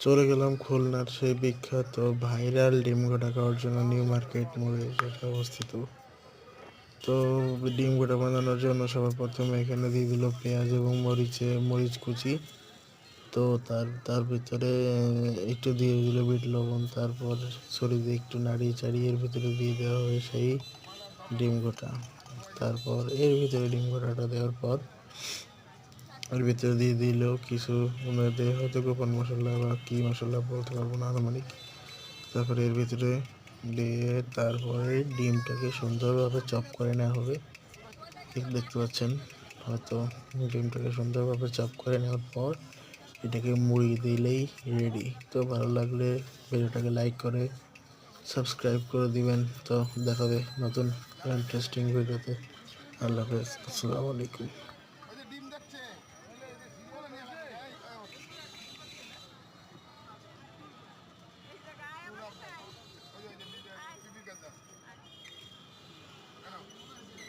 চলে গেলাম খুলনার সেই বিখ্যাত ভাইরাল ডিম গোটা খাওয়ার জন্য নিউ মার্কেট মোড়ে যেটা অবস্থিত। তো ডিম গোটা বানানোর জন্য সবার প্রথমে এখানে দিয়ে দিল পেঁয়াজ এবং মরিচ কুচি। তো তার ভিতরে একটু দিয়ে দিল বিট লবণ, তারপর ছড়ি দিয়ে একটু নাড়িয়ে চাড়িয়ে এর ভিতরে দিয়ে দেওয়া হয় সেই ডিম গোটা। তারপর এর ভিতরে ডিম গোটাটা দেওয়ার পর এর ভিতরে দিয়ে দিল কিছু ওনাদের হয়তো গোপন মশলা বা কী মশলা বলতে পারবো না আনুমানিক। তারপরে এর ভিতরে দিয়ে তারপরে ডিমটাকে সুন্দরভাবে চপ করে নেওয়া হবে। দেখতে পাচ্ছেন হয়তো ডিমটাকে সুন্দরভাবে চপ করে নেওয়ার পর এটাকে মুড়ি দিলেই রেডি। তো ভালো লাগলে ভিডিওটাকে লাইক করে সাবস্ক্রাইব করে দিবেন। তো দেখা হবে নতুন ইন্টারেস্টিং ভিডিওতে। আল্লাহ হাফেজ, আসসালামু আলাইকুম।